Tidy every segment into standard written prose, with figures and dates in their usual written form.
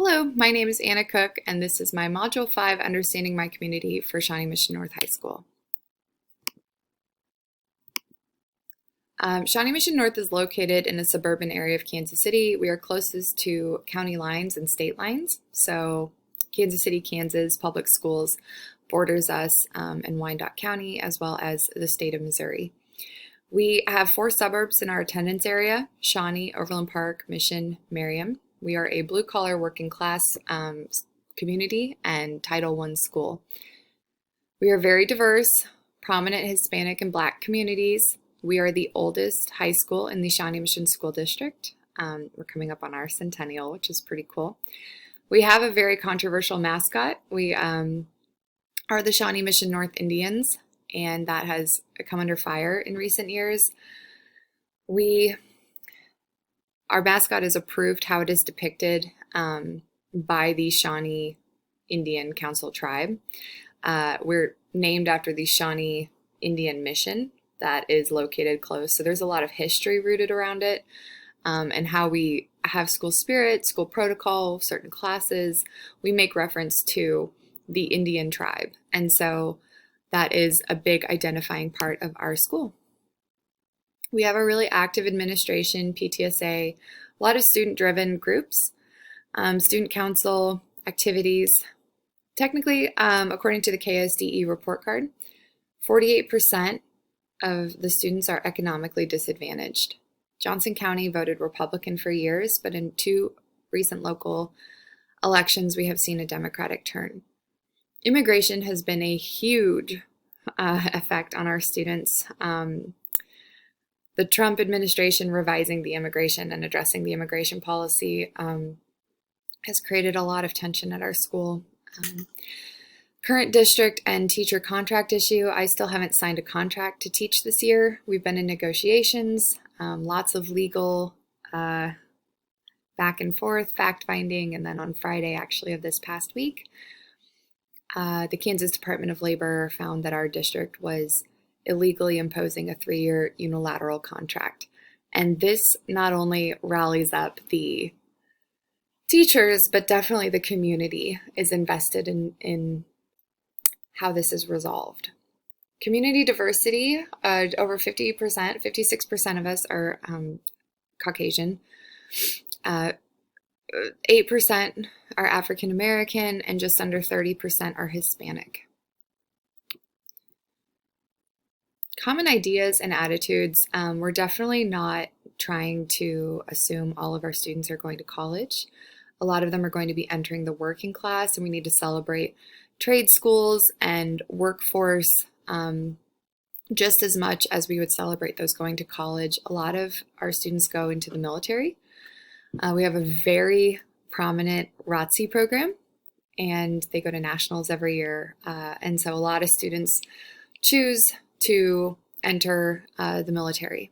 Hello, my name is Anna Cook, and this is my Module 5, Understanding My Community for Shawnee Mission North High School. Shawnee Mission North is located in a suburban area of Kansas City. We are closest to county lines and state lines, so Kansas City, Kansas Public Schools borders us in Wyandotte County, as well as the state of Missouri. We have 4 suburbs in our attendance area: Shawnee, Overland Park, Mission, Merriam. We are a blue-collar working class community and Title I school. We are very diverse, prominent Hispanic and Black communities. We are the oldest high school in the Shawnee Mission School District. We're coming up on our centennial, which is pretty cool. We have a very controversial mascot. We are the Shawnee Mission North Indians, and that has come under fire in recent years. Our mascot is approved how it is depicted by the Shawnee Indian Council tribe. We're named after the Shawnee Indian Mission that is located close. So there's a lot of history rooted around it, and how we have school spirit, school protocol, certain classes. We make reference to the Indian tribe. And so that is a big identifying part of our school. We have a really active administration, PTSA, a lot of student-driven groups, student council activities. Technically, according to the KSDE report card, 48% of the students are economically disadvantaged. Johnson County voted Republican for years, but in 2 recent local elections, we have seen a Democratic turn. Immigration has been a huge effect on our students. The Trump administration revising the immigration and addressing the immigration policy has created a lot of tension at our school. Current district and teacher contract issue. I still haven't signed a contract to teach this year. We've been in negotiations, lots of legal back and forth, fact-finding, and then on Friday, actually, of this past week, the Kansas Department of Labor found that our district was illegally imposing a 3-year unilateral contract. And this not only rallies up the teachers, but definitely the community is invested in how this is resolved. Community diversity, over 50%, 56% of us are Caucasian. 8% are African American, and just under 30% are Hispanic. Common ideas and attitudes. We're definitely not trying to assume all of our students are going to college. A lot of them are going to be entering the working class, and we need to celebrate trade schools and workforce just as much as we would celebrate those going to college. A lot of our students go into the military. We have a very prominent ROTC program, and they go to nationals every year. And so a lot of students choose to enter the military.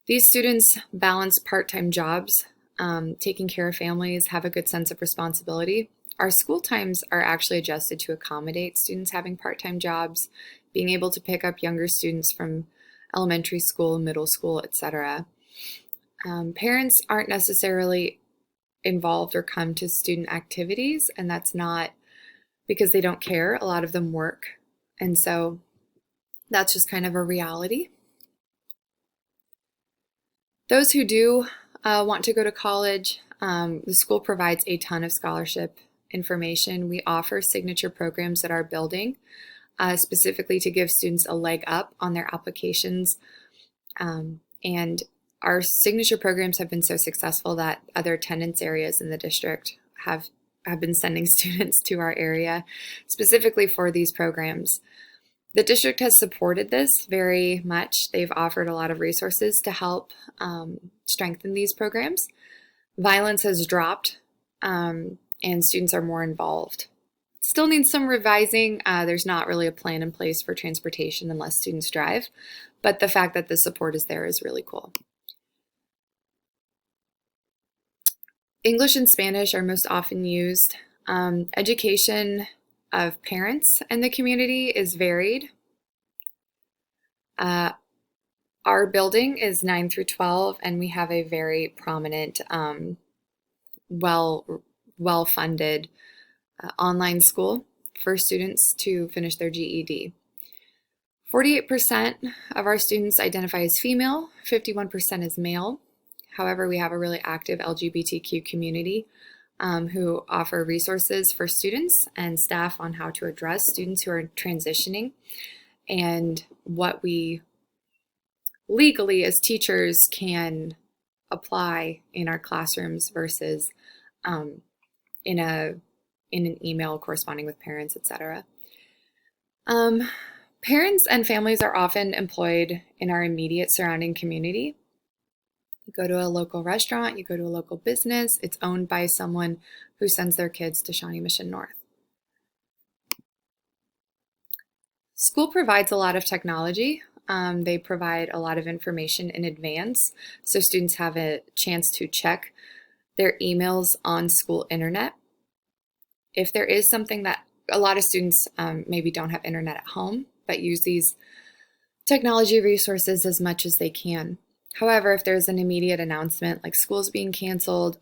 These students balance part-time jobs, taking care of families, have a good sense of responsibility. Our school times are actually adjusted to accommodate students having part-time jobs, being able to pick up younger students from elementary school, middle school, etc. Parents aren't necessarily involved or come to student activities, and that's not because they don't care. A lot of them work. And so that's just kind of a reality. Those who do want to go to college, the school provides a ton of scholarship information. We offer signature programs at our building, specifically to give students a leg up on their applications. And our signature programs have been so successful that other attendance areas in the district have been sending students to our area specifically for these programs. The district has supported this very much. They've offered a lot of resources to help strengthen these programs. Violence has dropped, and students are more involved. Still needs some revising. There's not really a plan in place for transportation unless students drive, but the fact that the support is there is really cool. English and Spanish are most often used. Education of parents in the community is varied. Our building is 9 through 12, and we have a very prominent well-funded online school for students to finish their GED. 48% of our students identify as female, 51% as male. However, we have a really active LGBTQ community who offer resources for students and staff on how to address students who are transitioning and what we legally as teachers can apply in our classrooms versus in an email corresponding with parents, etc. Parents and families are often employed in our immediate surrounding community. You go to a local restaurant, you go to a local business, it's owned by someone who sends their kids to Shawnee Mission North. School provides a lot of technology. They provide a lot of information in advance, so students have a chance to check their emails on school internet. If there is something that a lot of students maybe don't have internet at home, but use these technology resources as much as they can. However, if there's an immediate announcement like school's being canceled,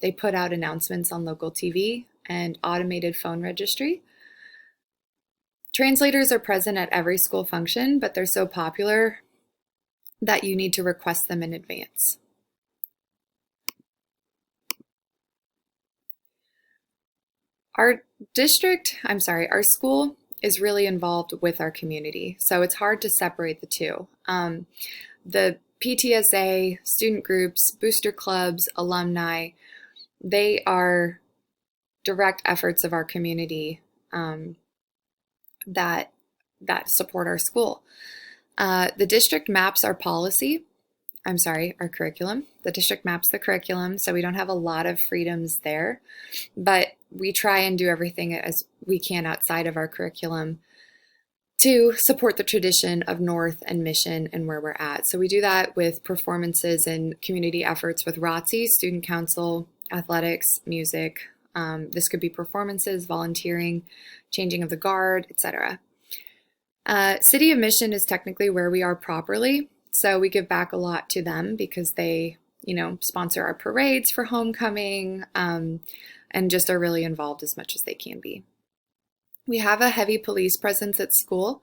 they put out announcements on local TV and automated phone registry. Translators are present at every school function, but they're so popular that you need to request them in advance. Our school is really involved with our community, so it's hard to separate the two. The PTSA, student groups, booster clubs, alumni, they are direct efforts of our community that support our school. The district maps our our curriculum. The district maps the curriculum, so we don't have a lot of freedoms there, but we try and do everything as we can outside of our curriculum to support the tradition of North and Mission and where we're at. So we do that with performances and community efforts with ROTC, Student Council, athletics, music. This could be performances, volunteering, changing of the guard, etc. City of Mission is technically where we are properly, so we give back a lot to them because they, sponsor our parades for homecoming and just are really involved as much as they can be. We have a heavy police presence at school,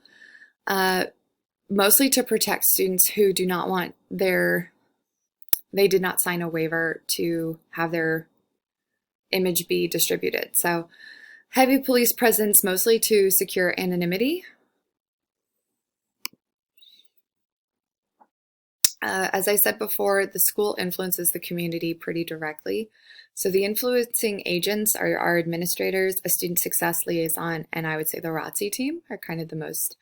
mostly to protect students who do not want they did not sign a waiver to have their image be distributed. So heavy police presence mostly to secure anonymity. As I said before, the school influences the community pretty directly. So the influencing agents are our administrators, a student success liaison, and I would say the ROTC team are kind of the most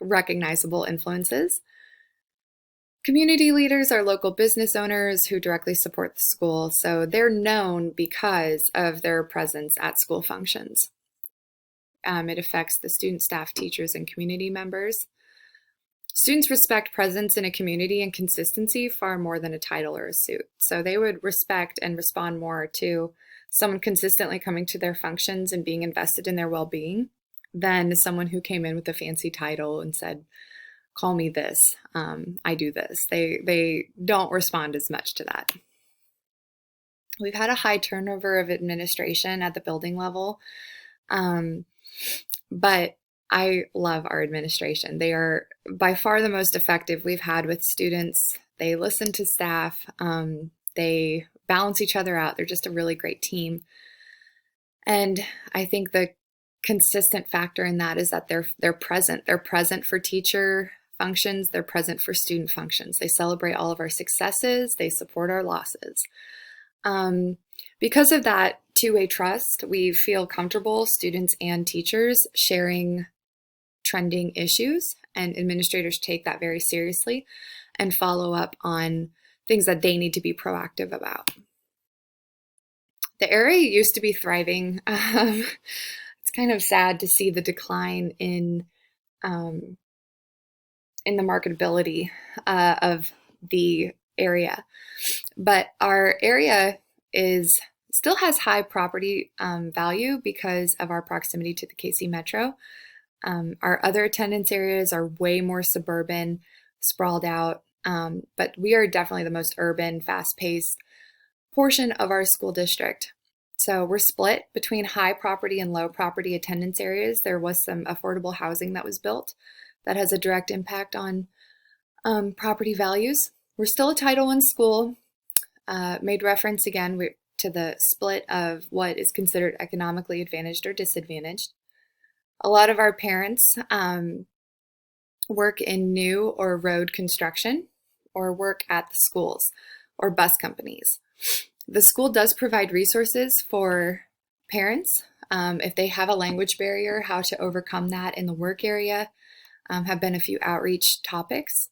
recognizable influences. Community leaders are local business owners who directly support the school, so they're known because of their presence at school functions. It affects the student, staff, teachers, and community members. Students respect presence in a community and consistency far more than a title or a suit. So they would respect and respond more to someone consistently coming to their functions and being invested in their well-being than someone who came in with a fancy title and said, call me this, I do this. They don't respond as much to that. We've had a high turnover of administration at the building level, but I love our administration. They are by far the most effective we've had with students. They listen to staff. They balance each other out. They're just a really great team. And I think the consistent factor in that is that they're present. They're present for teacher functions. They're present for student functions. They celebrate all of our successes. They support our losses. Because of that two-way trust, we feel comfortable, students and teachers, sharing trending issues, and administrators take that very seriously and follow up on things that they need to be proactive about. The area used to be thriving. It's kind of sad to see the decline in the marketability of the area, but our area still has high property value because of our proximity to the KC Metro. Our other attendance areas are way more suburban, sprawled out, but we are definitely the most urban, fast-paced, portion of our school district. So we're split between high property and low property attendance areas. There was some affordable housing that was built that has a direct impact on property values. We're still a Title I school. Made reference again to the split of what is considered economically advantaged or disadvantaged. A lot of our parents work in new or road construction or work at the schools or bus companies. The school does provide resources for parents if they have a language barrier, how to overcome that in the work area. Have been a few outreach topics.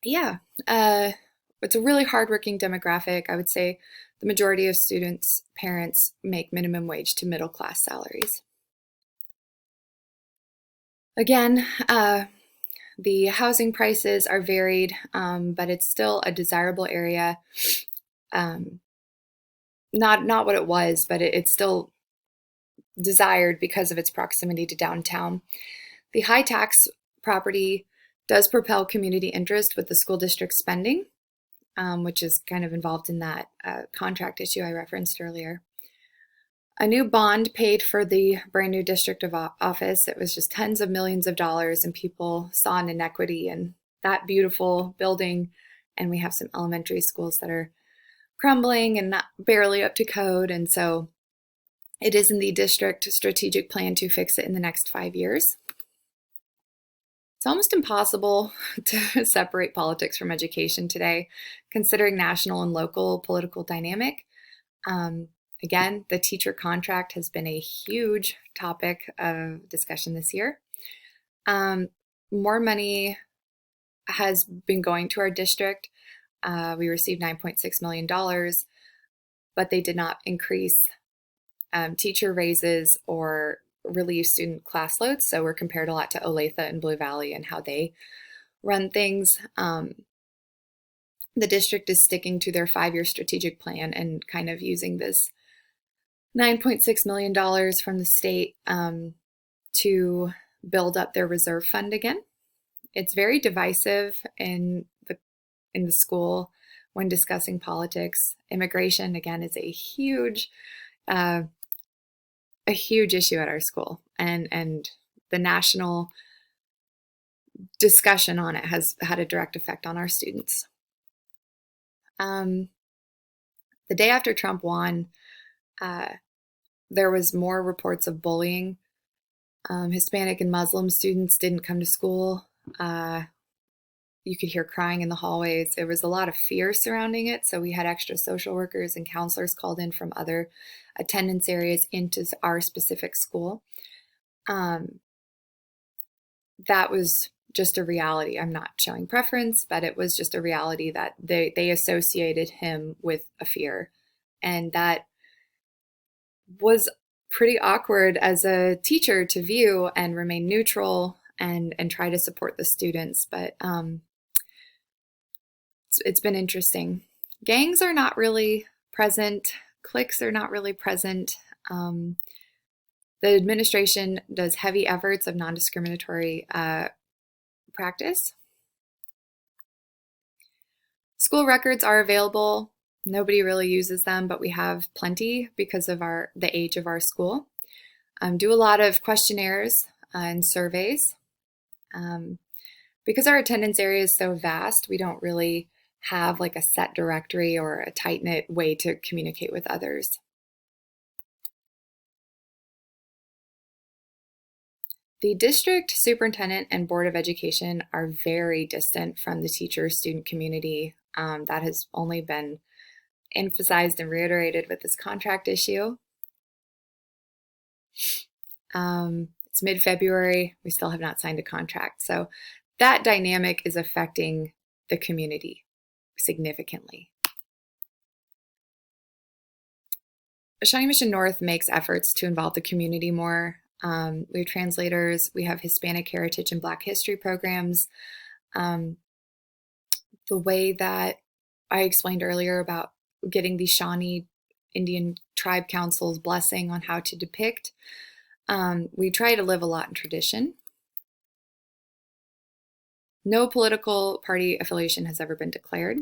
It's a really hardworking demographic. I would say the majority of students' parents make minimum wage to middle class salaries. Again, the housing prices are varied, but it's still a desirable area. Not what it was, but it's still desired because of its proximity to downtown. The high tax property does propel community interest with the school district spending, which is kind of involved in that contract issue I referenced earlier. A new bond paid for the brand new district of office. It was just tens of millions of dollars, and people saw an inequity in that beautiful building. And we have some elementary schools that are crumbling and not barely up to code. And so it is in the district strategic plan to fix it in the next 5 years. It's almost impossible to separate politics from education today, considering national and local political dynamic. Again, the teacher contract has been a huge topic of discussion this year. More money has been going to our district. We received $9.6 million, but they did not increase teacher raises or relieve student class loads. So we're compared a lot to Olathe and Blue Valley and how they run things. The district is sticking to their 5-year strategic plan and kind of using this $9.6 million from the state to build up their reserve fund again. It's very divisive in the school when discussing politics. Immigration, again, is a huge issue at our school, and the national discussion on it has had a direct effect on our students. The day after Trump won, there was more reports of bullying. Hispanic and Muslim students didn't come to school. You could hear crying in the hallways. There was a lot of fear surrounding it. So we had extra social workers and counselors called in from other attendance areas into our specific school. That was just a reality. I'm not showing preference, but it was just a reality that they associated him with a fear. And that was pretty awkward as a teacher to view and remain neutral and try to support the students. But it's been interesting. Gangs are not really present. Cliques are not really present. The administration does heavy efforts of non-discriminatory practice. School records are available. Nobody really uses them, but we have plenty because of the age of our school. Do a lot of questionnaires and surveys. Because our attendance area is so vast, we don't really have like a set directory or a tight-knit way to communicate with others. The district superintendent and board of education are very distant from the teacher-student community. That has only been emphasized and reiterated with this contract issue. It's mid-February. We still have not signed a contract. So that dynamic is affecting the community significantly. Shawnee Mission North makes efforts to involve the community more. We have translators. We have Hispanic Heritage and Black History programs. The way that I explained earlier about getting the Shawnee Indian Tribe Council's blessing on how to depict, we try to live a lot in tradition. No political party affiliation has ever been declared.